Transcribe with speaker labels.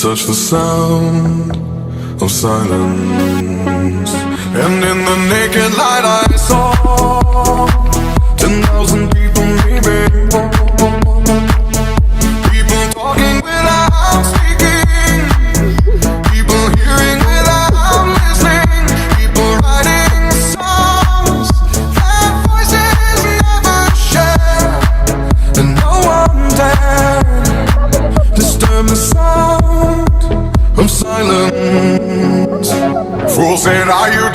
Speaker 1: touch the sound of silence. And in the naked light I saw 10,000 people maybe. People talking without speaking, people hearing without listening, people writing songs that voices never share. And no one dared disturb the sound of silence. Fool said, are you